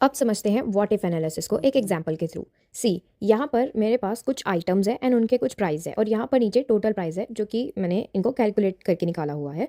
अब समझते हैं व्हाट इफ़ एनालिसिस को एक एग्जांपल के थ्रू। सी यहाँ पर मेरे पास कुछ आइटम्स हैं एंड उनके कुछ प्राइस है और यहाँ पर नीचे टोटल प्राइस है जो कि मैंने इनको कैलकुलेट करके निकाला हुआ है।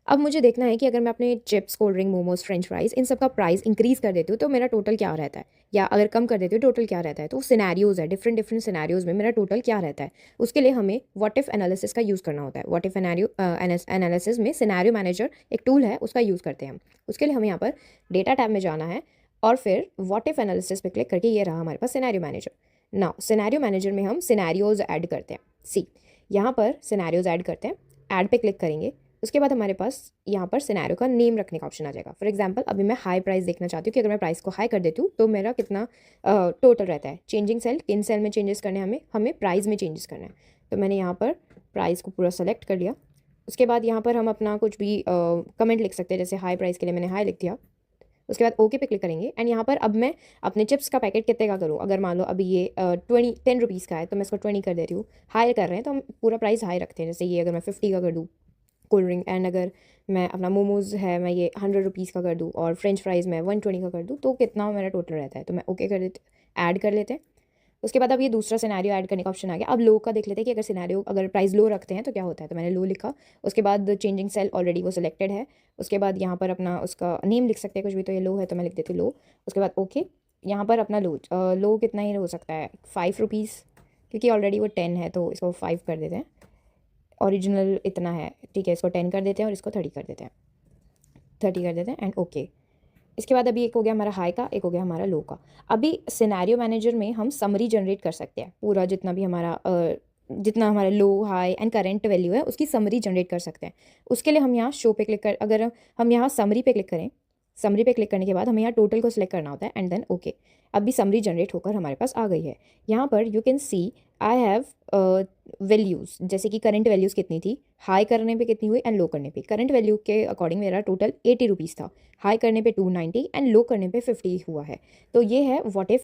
अब मुझे देखना है कि अगर मैं अपने chips, cold drink, momos, french fries इन सब का प्राइस इंक्रीज़ कर देती हूँ तो मेरा टोटल क्या रहता है, या अगर कम कर देती हूँ टोटल क्या रहता है। तो सिनेरियोज़ है, डिफरेंट डिफरेंट सिनेरियोज़ में मेरा टोटल क्या रहता है। उसके लिए हमें व्हाट इफ़ एनालिसिस का यूज़ करना होता है। व्हाट इफ़ एनालिसिस में सिनेरियो मैनेजर एक टूल है, उसका यूज़ करते हैं हम। उसके लिए हमें यहाँ पर डेटा टैब में जाना है और फिर व्हाट इफ़ एनालिसिस पे क्लिक करके ये रहा हमारे पास scenario manager. Now scenario manager में हम सिनेरियोज ऐड करते हैं। सी यहाँ पर सिनेरियोज ऐड करते हैं, ऐड पे क्लिक करेंगे। उसके बाद हमारे पास यहाँ पर सिनेरियो का नेम रखने का ऑप्शन आ जाएगा। फॉर एग्जांपल अभी मैं हाई प्राइस देखना चाहती हूँ कि अगर मैं प्राइस को हाई कर देती हूँ तो मेरा कितना टोटल रहता है। चेंजिंग सेल, किन सेल में चेंजेस करने हैं हमें हमें प्राइस में चेंजेस करना है। तो मैंने यहाँ पर प्राइस को पूरा सेलेक्ट कर लिया। उसके बाद यहाँ पर हम अपना कुछ भी कमेंट लिख सकते हैं, जैसे हाई प्राइस के लिए मैंने हाई लिख दिया। उसके बाद ओके पे क्लिक करेंगे एंड यहाँ पर अब मैं अपने चिप्स का पैकेट कितने का करूँ। अगर मान लो अभी ये 10 रुपीज़ का है तो मैं इसको 20 कर देती हूँ। हाई कर रहे हैं तो हम पूरा प्राइस हाई रखते हैं, जैसे ये अगर मैं 50 का कर दूँ कोल्ड ड्रिंक, एंड अगर मैं अपना मोमोज़ है मैं ये 100 रुपीज़ का कर दूँ और फ्रेंच फ्राइज़ मैं 120 का कर दूँ तो कितना मेरा टोटल रहता है। तो मैं ओके कर देते, ऐड कर लेते हैं। उसके बाद अब ये दूसरा सिनेरियो ऐड करने का ऑप्शन आ गया। अब लो का देख लेते हैं कि अगर सिनेरियो अगर प्राइस लो रखते हैं तो क्या होता है। तो मैंने लो लिखा। उसके बाद चेंजिंग सेल ऑलरेडी वो सिलेक्टेड है। उसके बाद यहाँ पर अपना उसका नेम लिख सकते हैं कुछ भी, तो ये लो है तो मैं लिख देती हूँ लो। उसके बाद ओके। यहाँ पर अपना लो कितना ही हो सकता है, 5 रुपीज़, क्योंकि ऑलरेडी वो 10 है तो इसको 5 कर देते हैं। ओरिजिनल इतना है, ठीक है, इसको 10 कर देते हैं और इसको 30 कर देते हैं, 30 कर देते हैं एंड ओके। इसके बाद अभी एक हो गया हमारा हाई का, एक हो गया हमारा लो का। अभी सिनेरियो मैनेजर में हम समरी जनरेट कर सकते हैं, पूरा जितना भी हमारा जितना हमारा लो, हाई एंड करंट वैल्यू है उसकी समरी जनरेट कर सकते हैं। उसके लिए हम यहाँ शो पे क्लिक कर, अगर हम यहाँ समरी पे क्लिक करें, समरी पे क्लिक करने के बाद हमें यहाँ टोटल को सिलेक्ट करना होता है एंड देन ओके। अब भी समरी जनरेट होकर हमारे पास आ गई है। यहाँ पर you can see I have values, जैसे कि करंट वैल्यूज़ कितनी थी, हाई करने पे कितनी हुई एंड लो करने पे। करंट वैल्यू के अकॉर्डिंग मेरा टोटल 80 रुपीज़ था, हाई करने पे 290 एंड लो करने पे 50 हुआ है। तो ये है व्हाट इफ़